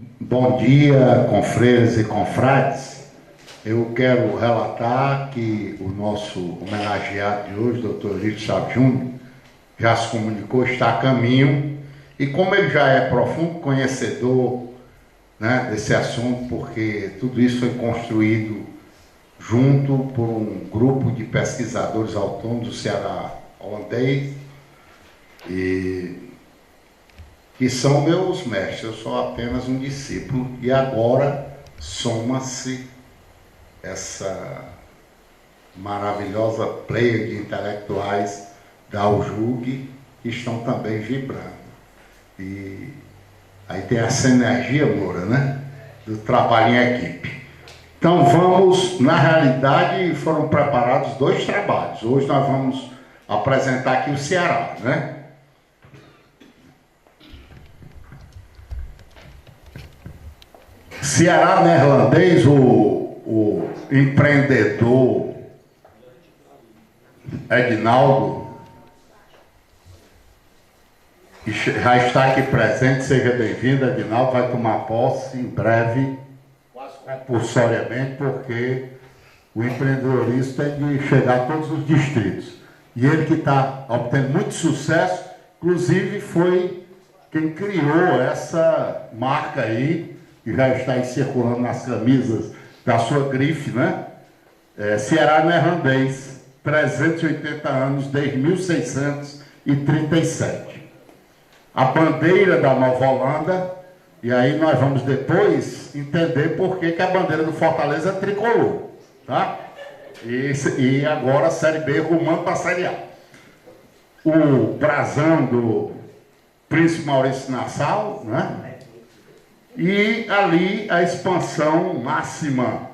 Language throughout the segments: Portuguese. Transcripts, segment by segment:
Bom dia, confrades e confrades. Eu quero relatar que o nosso homenageado de hoje, Dr. Eurípides Chaves Júnior, já se comunicou, está a caminho, e como ele já é profundo conhecedor, né, desse assunto, porque tudo isso foi construído junto por um grupo de pesquisadores autônomos do Ceará holandês, que são meus mestres, eu sou apenas um discípulo, e agora soma-se essa maravilhosa pleia de intelectuais da UJUG que estão também vibrando. E aí tem essa energia, Moura, né? Do trabalho em equipe. Então vamos, na realidade, foram preparados 2 trabalhos. Hoje nós vamos apresentar aqui o Ceará, né? Ceará neerlandês, o empreendedor Edinaldo, que já está aqui presente, seja bem-vindo, Edinaldo, vai tomar posse em breve, compulsoriamente, porque o empreendedorismo tem de chegar a todos os distritos. E ele que está obtendo muito sucesso, inclusive foi quem criou essa marca aí, que já está aí circulando nas camisas da sua grife, né? Ceará neerlandês, 380 anos, desde 1637. A bandeira da Nova Holanda, e aí nós vamos depois entender por que a bandeira do Fortaleza é tricolor, tá? E agora a Série B rumando para a Série A. O brasão do Príncipe Maurício Nassau, né? E ali a expansão máxima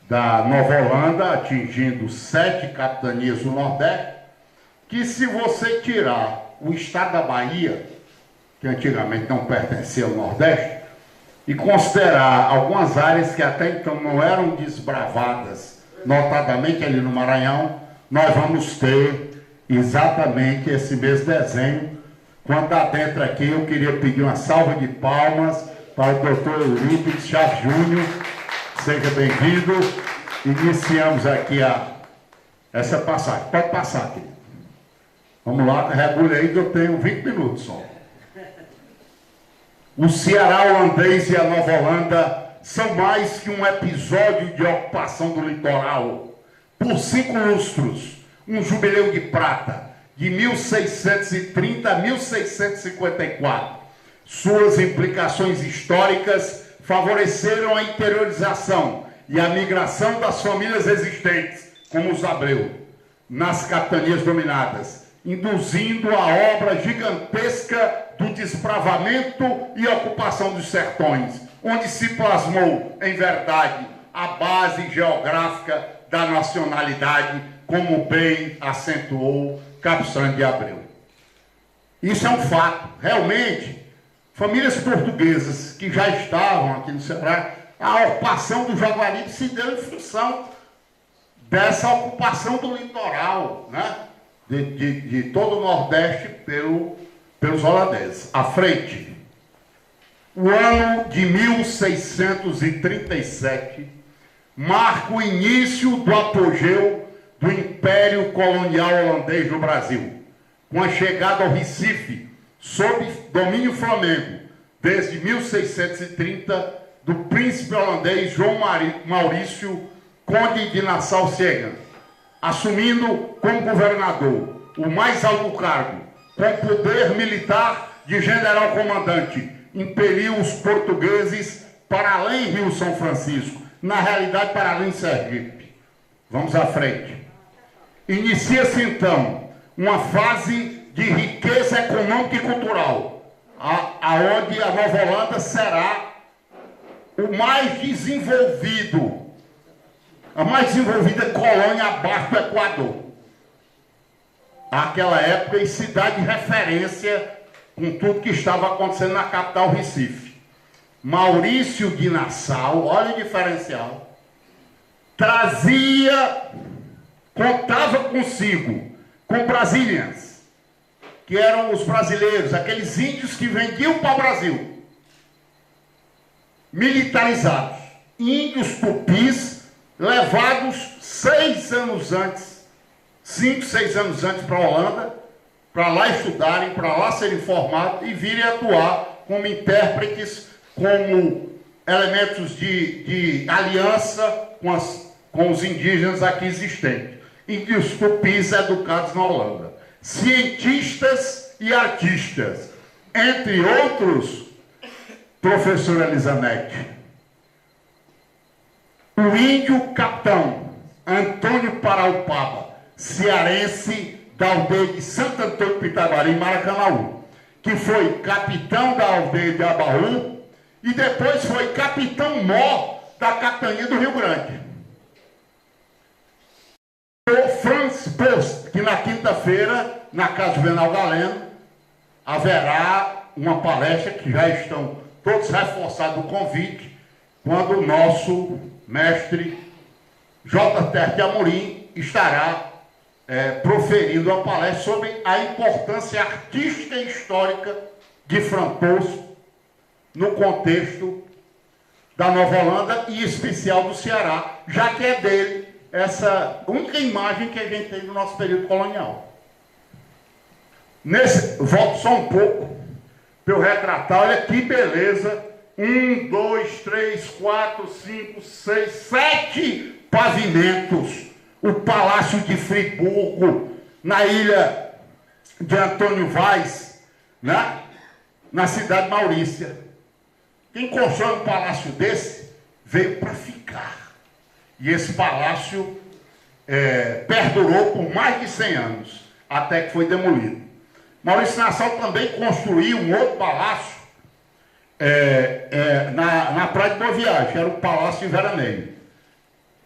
da Nova Holanda, atingindo 7 capitanias do Nordeste, que se você tirar o estado da Bahia, que antigamente não pertencia ao Nordeste, e considerar algumas áreas que até então não eram desbravadas, notadamente ali no Maranhão, nós vamos ter exatamente esse mesmo desenho. Quando adentra aqui, eu queria pedir uma salva de palmas para o Dr. Eurípides Chaves Júnior. Seja bem-vindo. Iniciamos aqui essa passagem. Pode passar, querido. Vamos lá, regule aí que eu tenho 20 minutos só. O Ceará holandês e a Nova Holanda são mais que um episódio de ocupação do litoral. Por 5 lustros, um jubileu de prata, de 1630 a 1654. Suas implicações históricas favoreceram a interiorização e a migração das famílias existentes, como os Abreu, nas capitanias dominadas, induzindo a obra gigantesca do desbravamento e ocupação dos sertões, onde se plasmou, em verdade, a base geográfica da nacionalidade, como bem acentuou Capistrano de Abreu. Isso é um fato. Realmente, famílias portuguesas que já estavam aqui no Ceará, a ocupação do Jaguaribe se deu em função dessa ocupação do litoral, né? de todo o Nordeste pelos holandeses. À frente, o ano de 1637 marca o início do apogeu do Império Colonial Holandês no Brasil, com a chegada ao Recife, sob domínio flamengo, desde 1630, do príncipe holandês João Maurício, conde de Nassau-Siegen, assumindo como governador o mais alto cargo, com poder militar de general-comandante, impeliu os portugueses para além Rio São Francisco, na realidade para além Sergipe. Vamos à frente. Inicia-se então uma fase de riqueza econômica e cultural, aonde a Nova Holanda será o mais desenvolvido, a mais desenvolvida colônia abaixo do Equador. Aquela época, em cidade de referência com tudo que estava acontecendo na capital Recife. Maurício de Nassau, olha o diferencial, contava consigo com brasilians, que eram os brasileiros, aqueles índios que vendiam para o Brasil. militarizados, índios tupis, levados 6 anos antes, 5, 6 anos antes para a Holanda, para lá estudarem, para lá serem formados e virem atuar como intérpretes, como elementos de aliança com os indígenas aqui existentes. Índios tupis educados na Holanda. Cientistas e artistas. Entre outros, professora Elizanete, o índio capitão Antônio Paraupaba, cearense da aldeia de Santo Antônio Pitagari, em Maracanaú, que foi capitão da aldeia de Abaú e depois foi capitão-mor da capitania do Rio Grande. O Franz Post, que na quinta-feira, na Casa Juvenal Galeno, haverá uma palestra que já estão todos reforçados o convite, quando o nosso mestre J. Amorim estará proferindo a palestra sobre a importância artística e histórica de Framposo no contexto da Nova Holanda e em especial do Ceará, já que é dele essa única imagem que a gente tem do nosso período colonial. Volto só um pouco para eu retratar, olha que beleza, 1, 2, 3, 4, 5, 6, 7 pavimentos. O Palácio de Friburgo, na ilha de Antônio Vaz, né? Na cidade de Maurícia. Quem constrói um palácio desse veio para ficar. E esse palácio perdurou por mais de 100 anos, até que foi demolido. Maurício Nassau também construiu um outro palácio na Praia de Boa Viagem, que era o Palácio de Veraneio.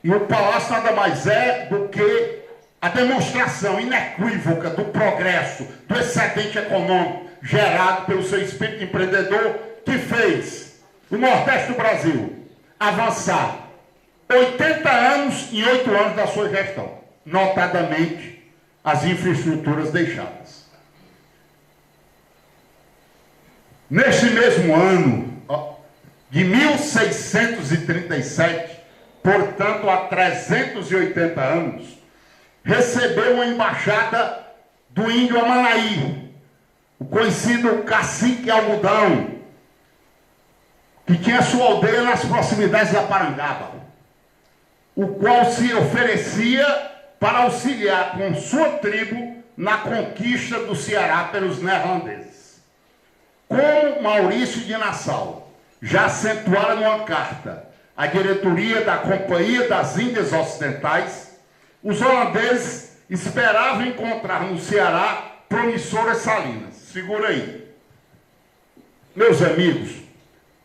E o palácio nada mais é do que a demonstração inequívoca do progresso, do excedente econômico gerado pelo seu espírito empreendedor, que fez o Nordeste do Brasil avançar 80 anos em 8 anos da sua gestão, notadamente as infraestruturas deixadas. Neste mesmo ano de 1637, portanto, há 380 anos, recebeu uma embaixada do índio Amanaí, o conhecido cacique Algodão, que tinha sua aldeia nas proximidades da Parangaba, o qual se oferecia para auxiliar com sua tribo na conquista do Ceará pelos neerlandeses. Como Maurício de Nassau já acentuara numa carta a diretoria da Companhia das Índias Ocidentais, os holandeses esperavam encontrar no Ceará promissoras salinas. Segura aí. Meus amigos,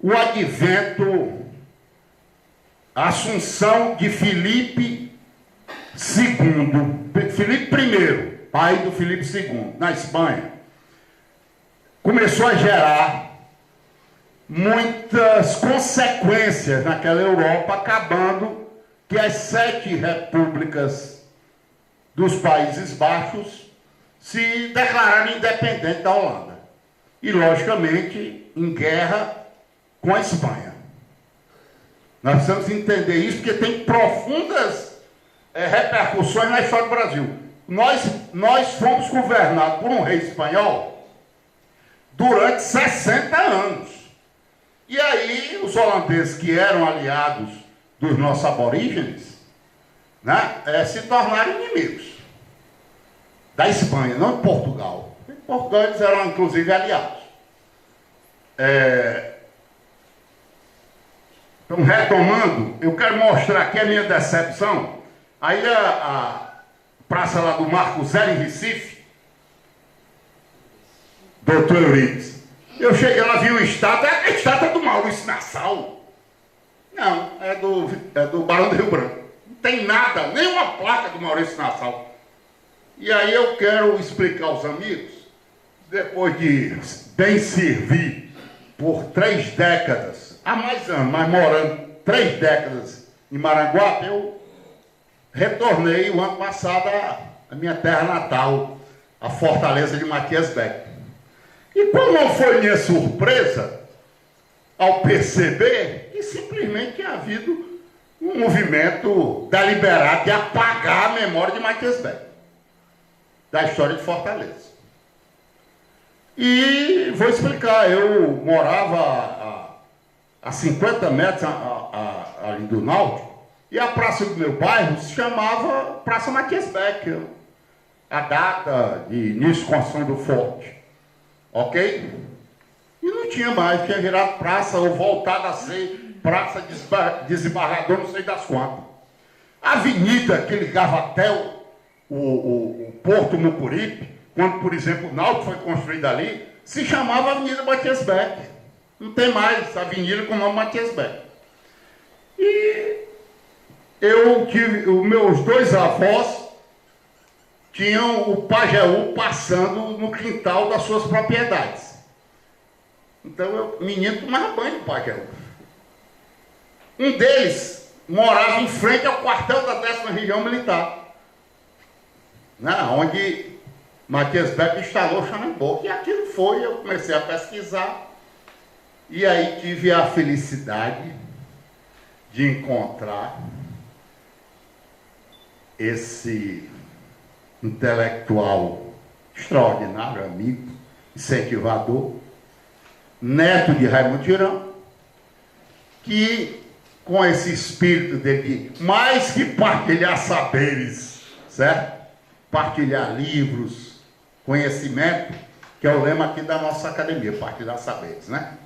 o advento, a assunção de Filipe II, Filipe I, pai do Filipe II, na Espanha, começou a gerar muitas consequências naquela Europa, acabando que as 7 repúblicas dos Países Baixos se declararam independentes da Holanda. E, logicamente, em guerra com a Espanha. Nós precisamos entender isso, porque tem profundas repercussões na história do Brasil. Nós fomos governados por um rei espanhol durante 60 anos. E aí, os holandeses, que eram aliados dos nossos aborígenes, né, se tornaram inimigos da Espanha, não de Portugal. Em Portugal eles eram, inclusive, aliados. Então, retomando, eu quero mostrar aqui a minha decepção. Aí a praça lá do Marco Zero, em Recife, doutor Eurides, eu cheguei lá, vi uma estátua, é a estátua do Maurício Nassau. Não, é do Barão do Rio Branco. Não tem nada, nenhuma placa do Maurício Nassau. E aí eu quero explicar aos amigos, depois de bem servir por 3 décadas, há mais anos, mas morando 3 décadas em Maranguape, eu retornei o ano passado à minha terra natal, a Fortaleza de Matias Beck. E qual não foi minha surpresa ao perceber que simplesmente tinha havido um movimento deliberado de apagar a memória de Matias Beck, da história de Fortaleza. E vou explicar, eu morava a 50 metros ali do Náutico, e a praça do meu bairro se chamava Praça Matias Beck, a data de início de construção do forte. Ok? E não tinha mais, tinha virado praça ou voltado a ser praça desembargador, não sei das quantas. A avenida que ligava até o Porto Mucuripe, quando, por exemplo, o Náutico foi construído ali, se chamava Avenida Matias Beck. Não tem mais avenida com o nome Matias Beck. E eu tive, os meus dois avós tinham o Pajeú passando no quintal das suas propriedades. Então, eu, menino, tomava banho no Pajeú. Um deles morava em frente ao quartel da 10ª Região Militar, né, onde Matias Beck instalou o Xanamboco. E aquilo foi, eu comecei a pesquisar, e aí tive a felicidade de encontrar esse intelectual extraordinário, amigo, incentivador, neto de Raimundo Girão, que com esse espírito dele, mais que partilhar saberes, certo? Partilhar livros, conhecimento, que é o lema aqui da nossa academia, partilhar saberes, né?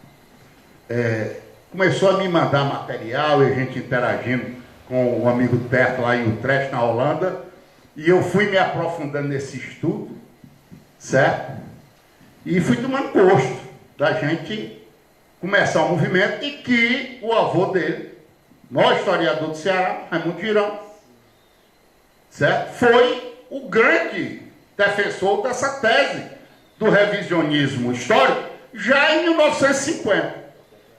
Começou a me mandar material e a gente interagindo com o amigo Terto lá em Utrecht, na Holanda, e eu fui me aprofundando nesse estudo, certo? E fui tomando gosto da gente começar um movimento e que o avô dele, maior historiador do Ceará, Raimundo Girão, certo? Foi o grande defensor dessa tese do revisionismo histórico já em 1950.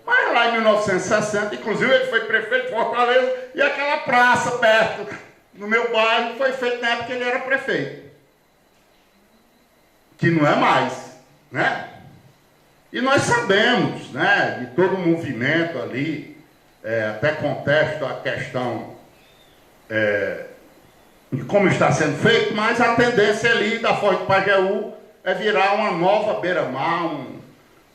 Mas lá em 1960, inclusive ele foi prefeito de Fortaleza, e aquela praça perto no meu bairro foi feita na época que ele era prefeito. Que não é mais, né? E nós sabemos, né, de todo o movimento ali, até contesto a questão de como está sendo feito, mas a tendência ali da Foz do Pajeú é virar uma nova beira-mar,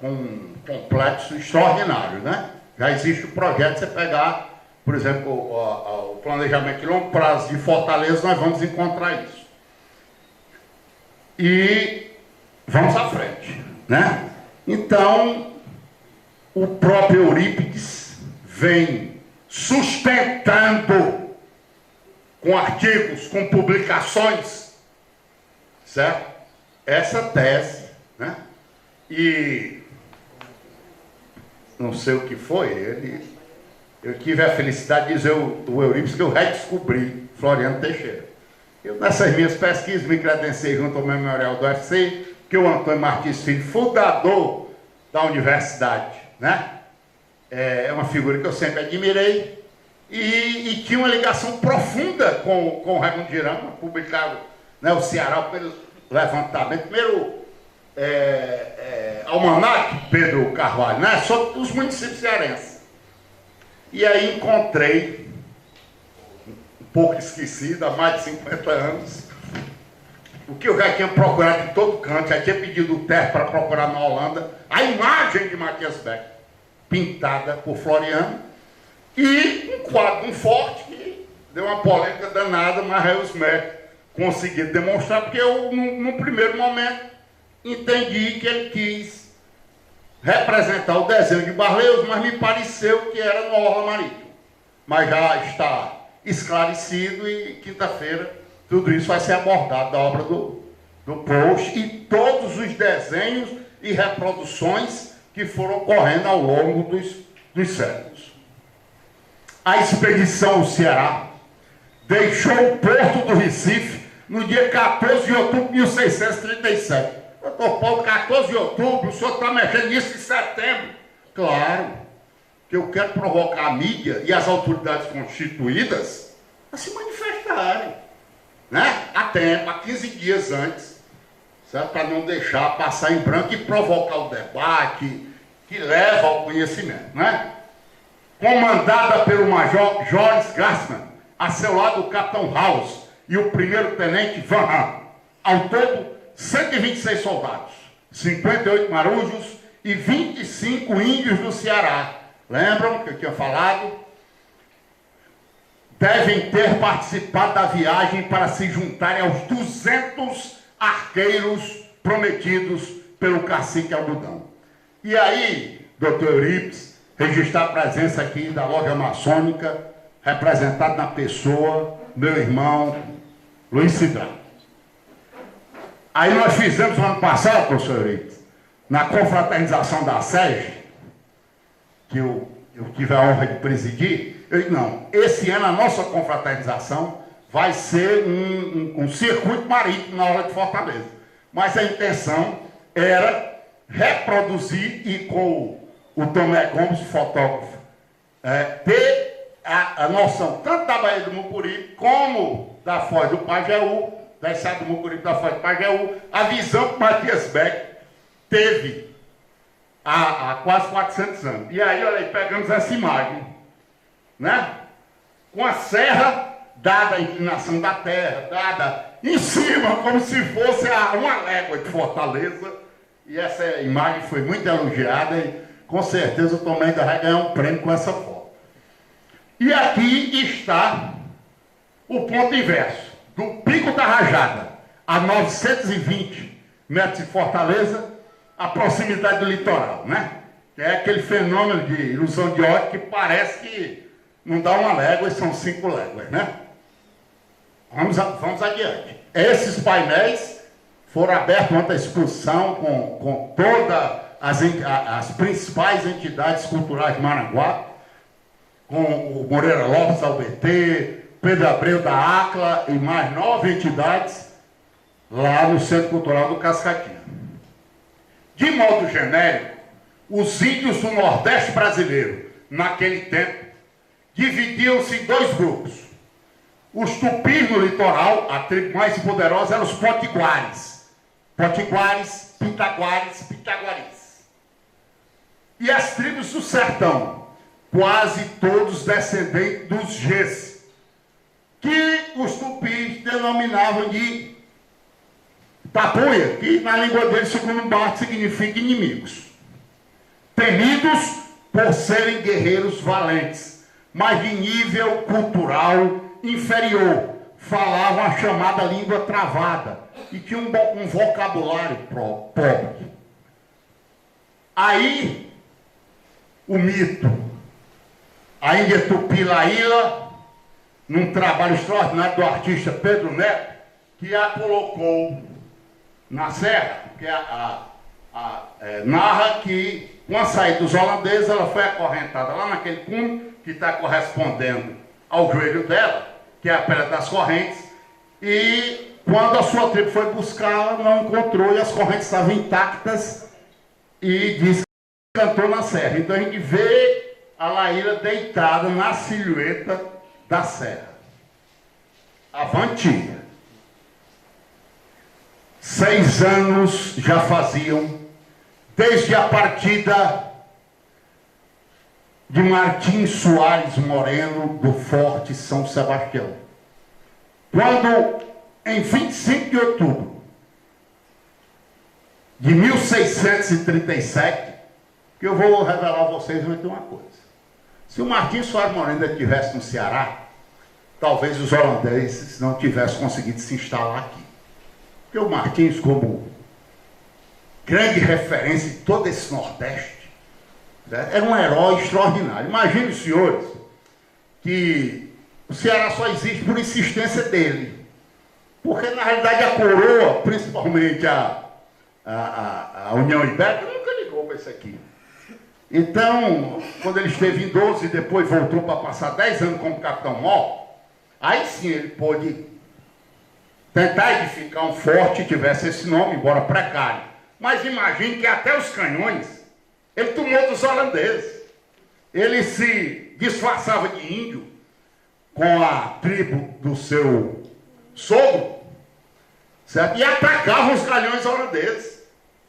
um complexo extraordinário, né? Já existe o projeto de você pegar, por exemplo, o planejamento de longo prazo de Fortaleza, nós vamos encontrar isso. E vamos à frente, né? Então, o próprio Eurípides vem sustentando com artigos, com publicações, certo? Essa tese, né? E não sei o que foi, eu tive a felicidade de dizer o Eurípides que eu redescobri Floriano Teixeira. Eu, nessas minhas pesquisas, me credenciei junto ao Memorial do UFC, que o Antônio Martins Filho, fundador da universidade, né? É uma figura que eu sempre admirei e tinha uma ligação profunda com o Raimundo Girão, publicado, né, o Ceará, pelo levantamento, primeiro almanaque Pedro Carvalho, né, sobre os municípios cearenses. E aí encontrei, um pouco esquecido, há mais de 50 anos, o que eu já tinha procurado em todo canto, já tinha pedido o Terra para procurar na Holanda, a imagem de Matias Beck, pintada por Floriano, e um quadro, um forte, que deu uma polêmica danada, mas aí os médicos conseguiram demonstrar, porque eu, no primeiro momento, entendi que ele quis representar o desenho de Barleus, mas me pareceu que era no Orla Marítimo. Mas já está esclarecido e quinta-feira tudo isso vai ser abordado da obra do Post e todos os desenhos e reproduções que foram ocorrendo ao longo dos séculos. A expedição ao Ceará deixou o porto do Recife no dia 14 de outubro de 1637. Doutor Paulo, 14 de outubro, o senhor está mexendo nisso em setembro. Claro, que eu quero provocar a mídia e as autoridades constituídas a se manifestarem, né? A tempo, há 15 dias antes, para não deixar passar em branco e provocar o debate, que leva ao conhecimento, né? Comandada pelo Major Joris Gassman, a seu lado o Capitão House e o primeiro-tenente Van Ham. Ao todo, 126 soldados, 58 marujos e 25 índios do Ceará. Lembram que eu tinha falado? Devem ter participado da viagem para se juntarem aos 200 arqueiros prometidos pelo cacique Algodão. E aí, doutor Eurípides, registrar a presença aqui da loja maçônica, representado na pessoa, meu irmão, Luiz Cidrado. Aí nós fizemos no ano passado, professor Eurípides, na confraternização da SEG, que eu tive a honra de presidir, eu disse, não, esse ano a nossa confraternização vai ser um circuito marítimo na hora de Fortaleza. Mas a intenção era reproduzir e com o Tomé Gomes, fotógrafo, ter a noção tanto da Baía do Mucuripe como da Foz do Pajeú, da Estrada do Mucuripe da Foz do Pajeú, a visão que Matias Beck teve há quase 400 anos. E aí, olha aí, pegamos essa imagem, né? Com a serra dada a inclinação da terra, dada em cima, como se fosse uma légua de Fortaleza. E essa imagem foi muito elogiada e com certeza o Tomé ainda vai ganhar um prêmio com essa foto. E aqui está o ponto inverso, do Pico da Rajada, a 920 metros de Fortaleza, a proximidade do litoral, né? Que é aquele fenômeno de ilusão de ótica que parece que não dá uma légua e são 5 léguas, né? Vamos adiante. Esses painéis foram abertos ontem à exposição com todas as principais entidades culturais de Maranguá, com o Moreira Lopes, da UBT, Pedro Abreu, da ACLA e mais 9 entidades lá no Centro Cultural do Cascatinha. De modo genérico, os índios do Nordeste brasileiro, naquele tempo, dividiam-se em 2 grupos. Os tupis no litoral, a tribo mais poderosa, eram os potiguares. Potiguares, pitaguares, pitaguaris. E as tribos do sertão, quase todos descendentes dos Gês, que os tupis denominavam de tapuia, que na língua deles, segundo Bart, significa inimigos. Temidos por serem guerreiros valentes, mas de nível cultural inferior, falavam a chamada língua travada e tinham um vocabulário pobre. Aí, o mito, a Índia Tupi-Laíla, num trabalho extraordinário do artista Pedro Neto, que a colocou na serra, que narra que, com a saída dos holandeses, ela foi acorrentada lá naquele cume, que está correspondendo ao joelho dela, que é a pedra das correntes, e quando a sua tribo foi buscá-la, não encontrou, e as correntes estavam intactas, e diz que cantou na serra. Então a gente vê a Laíla deitada na silhueta da serra. Avante! 6 anos já faziam, desde a partida de Martim Soares Moreno, do Forte São Sebastião. Quando, em 25 de outubro de 1637, que eu vou revelar a vocês uma coisa. Se o Martim Soares Moreno ainda estivesse no Ceará, talvez os holandeses não tivessem conseguido se instalar aqui. Porque o Martins, como grande referência de todo esse Nordeste, né, era um herói extraordinário. Imagine, senhores, que o Ceará só existe por insistência dele. Porque, na realidade, a coroa, principalmente a União Ibérica, nunca ligou para isso aqui. Então, quando ele esteve em 12 e depois voltou para passar 10 anos como capitão-mor, aí sim ele pôde tentar edificar um forte que tivesse esse nome, embora precário. Mas imagine que até os canhões, ele tomou dos holandeses. Ele se disfarçava de índio com a tribo do seu sogro, certo? E atacavam os galhões holandeses.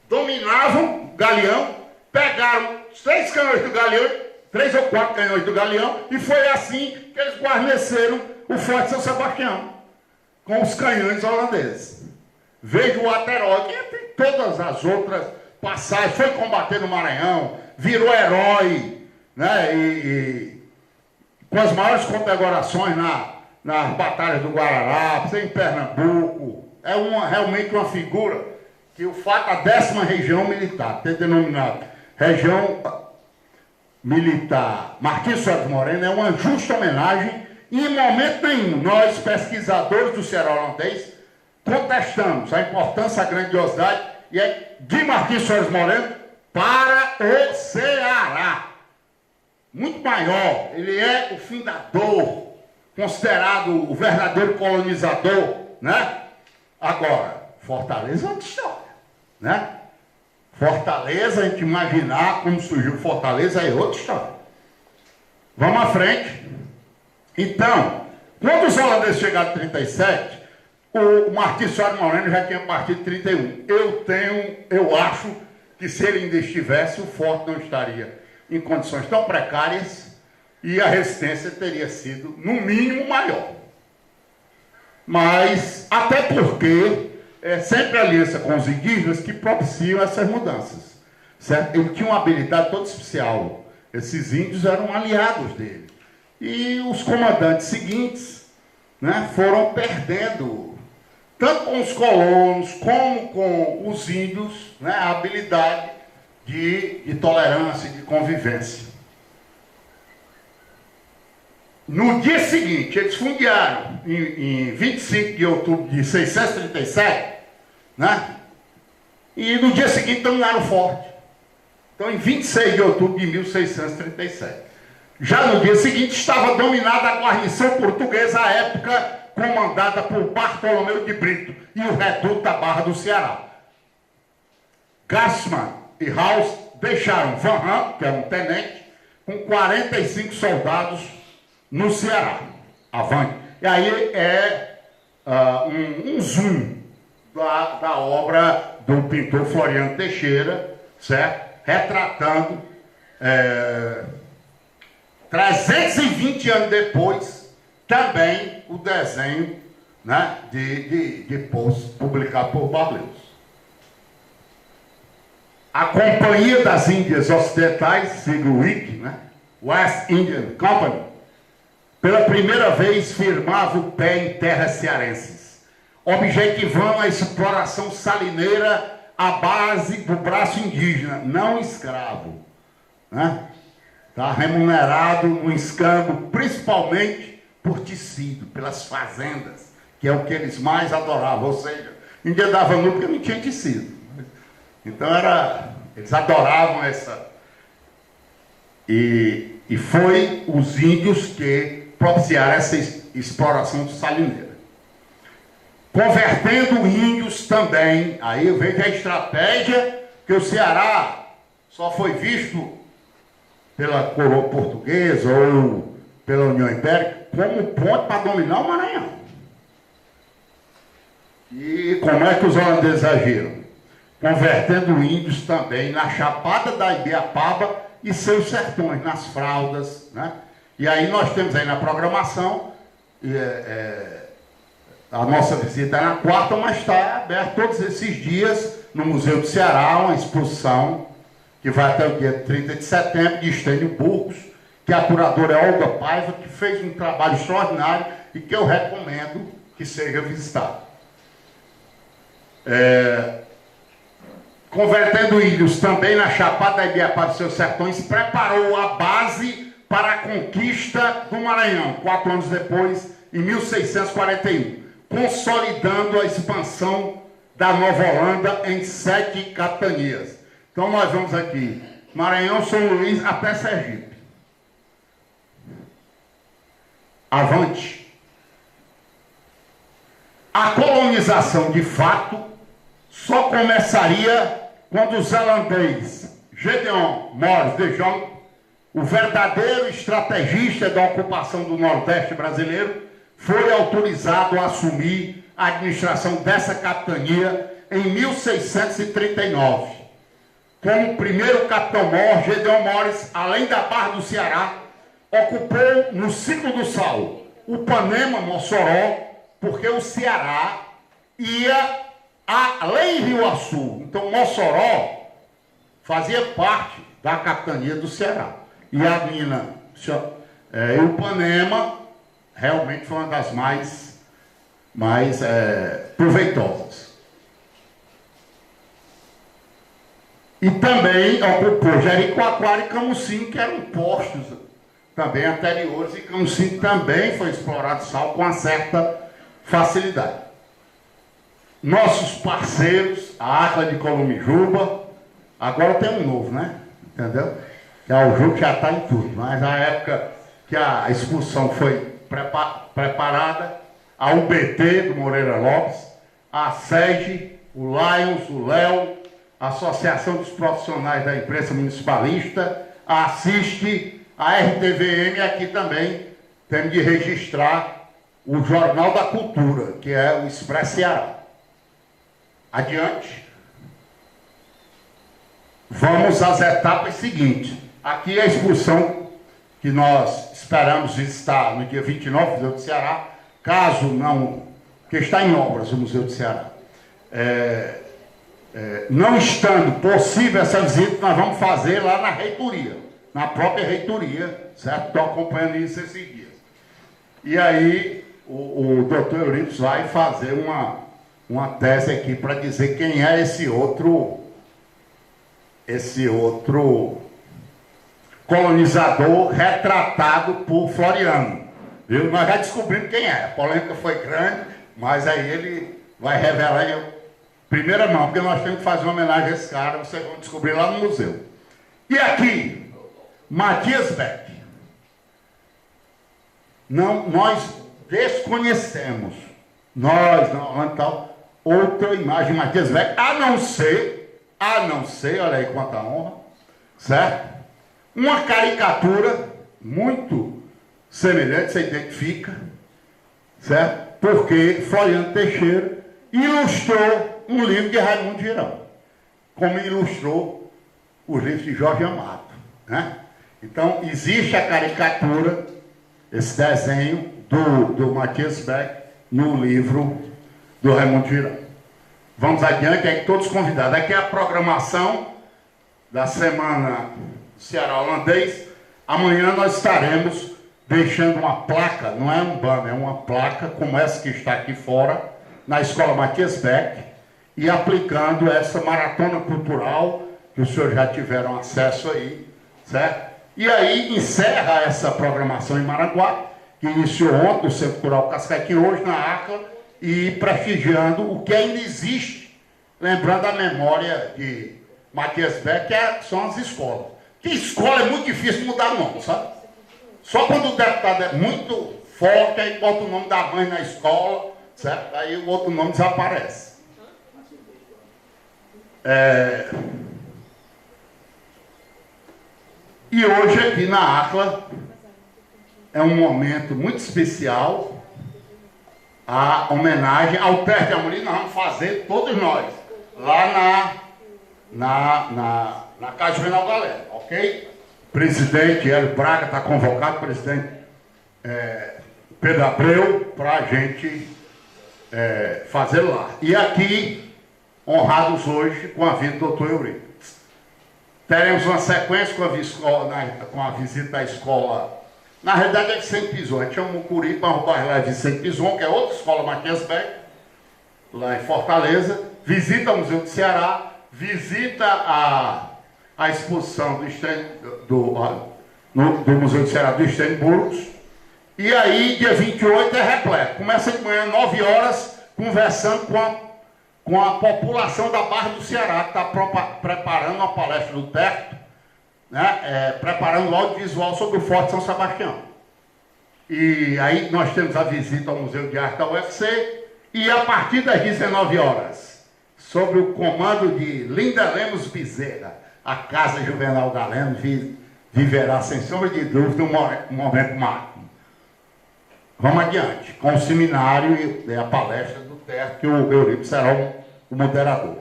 Dominavam o galeão, pegaram os 3 canhões do Galeão, 3 ou 4 canhões do Galeão, e foi assim que eles guarneceram o Forte São Sebastião, com os canhões holandeses. Veja o Aterói, que tem todas as outras passagens, foi combater no Maranhão, virou herói, né, e com as maiores condecorações nas batalhas do Guararapes, em Pernambuco. É realmente uma figura que o fato da 10ª região militar, ter denominado região militar Marquês de Soares Moreno, é uma justa homenagem, e em momento nenhum nós, pesquisadores do Ceará holandês, contestamos a importância, a grandiosidade de Marquês de Soares Moreno para o Ceará. Muito maior, ele é o fundador, considerado o verdadeiro colonizador, né? Agora, Fortaleza é outra história, né? Fortaleza, a gente imaginar como surgiu Fortaleza é outra história. Vamos à frente. Então, quando os holandeses chegaram em 37, o Marquês de Soares Moreno já tinha partido em 31. Eu acho que se ele ainda estivesse, o forte não estaria em condições tão precárias e a resistência teria sido, no mínimo, maior. Mas, até porque é sempre a aliança com os indígenas que propiciam essas mudanças, certo? Ele tinha uma habilidade toda especial. Esses índios eram aliados dele. E os comandantes seguintes, né, foram perdendo, tanto com os colonos como com os índios, né, a habilidade de tolerância e de convivência. No dia seguinte, eles fundaram, em 25 de outubro de 637, né? E no dia seguinte dominaram o forte. Então, em 26 de outubro de 1637. Já no dia seguinte, estava dominada a guarnição portuguesa, à época comandada por Bartolomeu de Brito e o reduto da Barra do Ceará. Gassman e House deixaram Van Ham, que era um tenente, com 45 soldados no Ceará. Avante. E aí é um zoom da obra do pintor Floriano Teixeira, certo? Retratando 320 anos depois, também o desenho, né, depois publicado por Barleus. A Companhia das Índias Ocidentais, sigla WIC, né, West Indian Company, pela primeira vez firmava o pé em terras cearenses, objetivando a exploração salineira à base do braço indígena, não escravo, né? Está remunerado no escambo, principalmente por tecido, pelas fazendas, que é o que eles mais adoravam, ou seja, índia dava nu porque não tinha tecido. Então eles adoravam essa. E foi os índios que propiciaram essa exploração salineira. Convertendo índios também, aí eu vejo a estratégia que o Ceará só foi visto pela coroa portuguesa ou pela União Ibérica como ponto para dominar o Maranhão. E como é que os holandeses agiram? Convertendo índios também na Chapada da Ibiapaba e seus sertões, nas fraldas, né? E aí nós temos aí na programação, a nossa visita é na quarta, mas está aberto todos esses dias no Museu do Ceará, uma exposição que vai até o dia 30 de setembro, de Estênio Burgos, que a curadora é Olga Paiva, que fez um trabalho extraordinário e que eu recomendo que seja visitado. Convertendo índios também na Chapada da Ibiapaba e seus sertões, preparou a base para a conquista do Maranhão, 4 anos depois, em 1641, consolidando a expansão da Nova Holanda em 7 capitanias. Então nós vamos aqui, Maranhão, São Luís, até Sergipe. Avante. A colonização, de fato, só começaria quando os holandeses Gedeon Morris de Jong, o verdadeiro estrategista da ocupação do Nordeste brasileiro, foi autorizado a assumir a administração dessa capitania em 1639. como primeiro capitão-mor, Gedeon Mores, além da Barra do Ceará, ocupou no ciclo do sal Upanema, Mossoró, porque o Ceará ia além do Rio Açu. Então, Mossoró fazia parte da capitania do Ceará. E a mina Upanema realmente foi uma das mais proveitosas. E também ocupou Jericoacoara e Camusim, que eram postos também anteriores, e Camusim também foi explorado sal com uma certa facilidade. Nossos parceiros, a Acla de Columijuba, agora tem um novo, né? Entendeu? O Juco já está em tudo, mas na época que a excursão foi preparada, a UBT do Moreira Lopes, a SEG, o Lions, o Léo, a Associação dos Profissionais da Imprensa Municipalista, a ASSIST, a RTVM, aqui também temos de registrar o Jornal da Cultura, que é o Expresso Ceará. Adiante. Vamos às etapas seguintes. Aqui a excursão que nós esperamos visitar no dia 29 no Museu do Ceará, caso não, porque está em obras o Museu do Ceará. Não estando possível essa visita, nós vamos fazer lá na reitoria, na própria reitoria, certo? Estou acompanhando isso esses dias. E aí o doutor Euripides vai fazer uma tese aqui para dizer quem é esse outro colonizador retratado por Floriano. Viu? Nós já descobrimos quem é. A polêmica foi grande, mas aí ele vai revelar em primeira mão, porque nós temos que fazer uma homenagem a esse cara, vocês vão descobrir lá no museu. E aqui, Matias Beck. Não, nós desconhecemos, nós, não, tal, outra imagem de Matias Beck, a não ser, olha aí quanta honra, certo? Uma caricatura muito semelhante, você identifica, certo? Porque Floriano Teixeira ilustrou um livro de Raimundo Girão, como ilustrou os livros de Jorge Amado, né? Então, existe a caricatura, esse desenho do Matias Beck no livro do Raimundo Girão. Vamos adiante, é que todos convidados. Aqui é a programação da semana Ceará Holandês. Amanhã nós estaremos deixando uma placa, não é um banner, é uma placa como essa que está aqui fora, na Escola Matias Beck, e aplicando essa maratona cultural, que os senhores já tiveram acesso aí, certo? E aí encerra essa programação em Maranguá, que iniciou ontem, o Centro Cultural Cascaquim, hoje na ACLA, e prestigiando o que ainda existe, lembrando a memória de Matias Beck, que são as escolas. Que escola é muito difícil mudar o nome, sabe? Só quando o deputado é muito forte, aí bota o nome da mãe na escola, certo? Aí o outro nome desaparece. E hoje aqui na ACLA é um momento muito especial, a homenagem ao Terra de Amorim. Nós vamos fazer, todos nós, lá na Casa Juvenal Galera, ok? Presidente Hélio Braga está convocado, presidente Pedro Abreu, para a gente fazer lá. E aqui, honrados hoje com a vida do Dr. Euripides. Teremos uma sequência com a visita da escola, na realidade é Vicente Pison, a gente chama Mucuri para roubar lá de Vicente Pison, que é outra escola Matias Beck, lá em Fortaleza, visita o Museu do Ceará, visita a exposição do Museu do Ceará do Estênio Burgos, e aí dia 28 é repleto, começa de manhã 9 horas, conversando com a população da Barra do Ceará, que está preparando uma palestra do Terto, né, preparando o audiovisual sobre o Forte São Sebastião. E aí nós temos a visita ao Museu de Arte da UFC, e a partir das 19 horas, sob o comando de Linda Lemos Bezerra, a Casa Juvenal Galeno viverá, sem sombra de dúvida, um momento máximo. Vamos adiante, com o seminário e a palestra do Terto, que o Euripides será o moderador.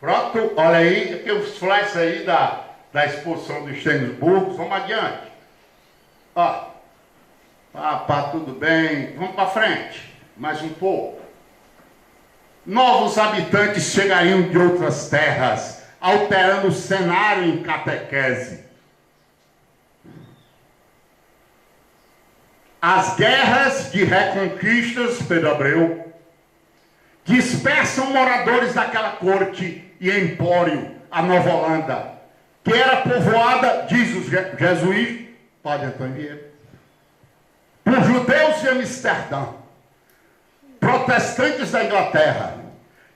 Pronto, olha aí, aqui os flashes aí da exposição dos Steenburgos. Vamos adiante. Ó, tudo bem. Vamos para frente, mais um pouco. Novos habitantes chegariam de outras terras, alterando o cenário em catequese. As guerras de reconquistas, Pedro Abreu, dispersam moradores daquela corte e empório, a Nova Holanda, que era povoada, diz os jesuítas, Padre Antônio Vieira, por judeus de Amsterdã, protestantes da Inglaterra,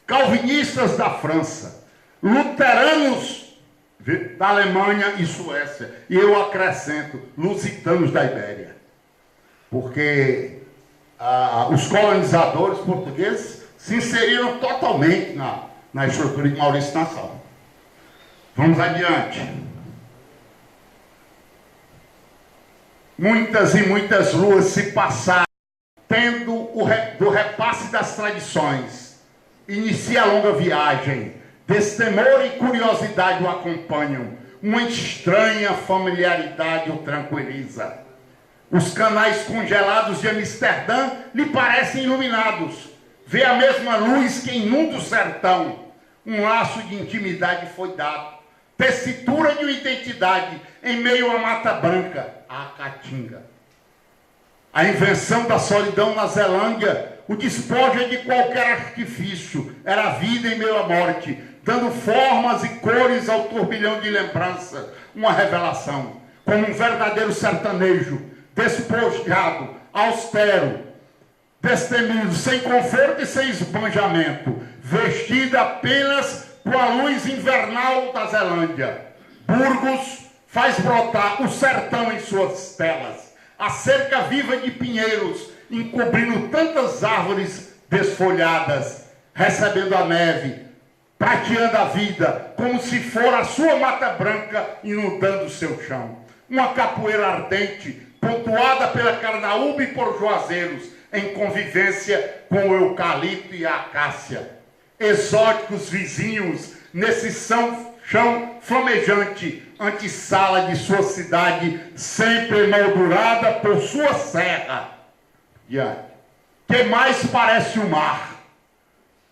calvinistas da França, luteranos da Alemanha e Suécia, e eu acrescento, lusitanos da Ibéria, porque os colonizadores portugueses se inseriram totalmente na estrutura de Maurício Nassau. Vamos adiante. Muitas e muitas luas se passaram, tendo do repasse das tradições. Inicia a longa viagem, destemor e curiosidade o acompanham, uma estranha familiaridade o tranquiliza. Os canais congelados de Amsterdã lhe parecem iluminados. Vê a mesma luz que inunda o sertão. Um laço de intimidade foi dado. Tessitura de uma identidade em meio à Mata Branca, a Caatinga. A invenção da solidão na Zelândia o despoja de qualquer artifício. Era a vida em meio à morte, dando formas e cores ao turbilhão de lembrança. Uma revelação, como um verdadeiro sertanejo, despojado, austero, destemido, sem conforto e sem esbanjamento, vestido apenas com a luz invernal da Zelândia. Burgos faz brotar o sertão em suas telas, a cerca viva de pinheiros, encobrindo tantas árvores desfolhadas, recebendo a neve, prateando a vida, como se for a sua Mata Branca inundando o seu chão. Uma capoeira ardente, pontuada pela carnaúba e por juazeiros, em convivência com o eucalipto e a acácia. Exóticos vizinhos, nesse chão flamejante, antessala de sua cidade, sempre emoldurada por sua serra. Que mais parece o mar.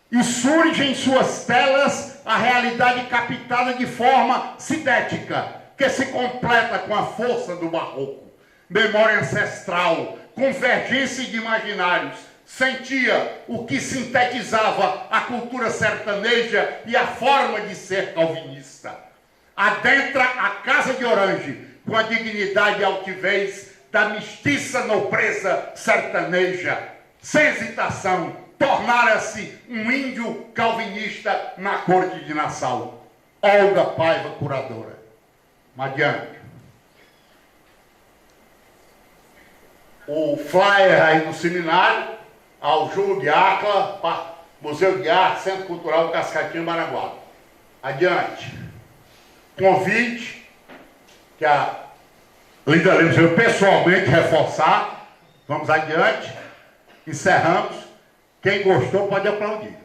E surge em suas telas a realidade captada de forma sintética, que se completa com a força do barroco. Memória ancestral, convergência de imaginários, sentia o que sintetizava a cultura sertaneja e a forma de ser calvinista. Adentra a Casa de Orange com a dignidade e altivez da mestiça nobreza sertaneja. Sem hesitação, tornara-se um índio calvinista na corte de Nassau. Olga Paiva, curadora. Adiante. O flyer aí no seminário, ao Júlio de Acla, Museu de Arte, Centro Cultural Cascatinho, Maranguape. Adiante. Convite que a Linda Lemos veio pessoalmente reforçar. Vamos adiante. Encerramos. Quem gostou pode aplaudir.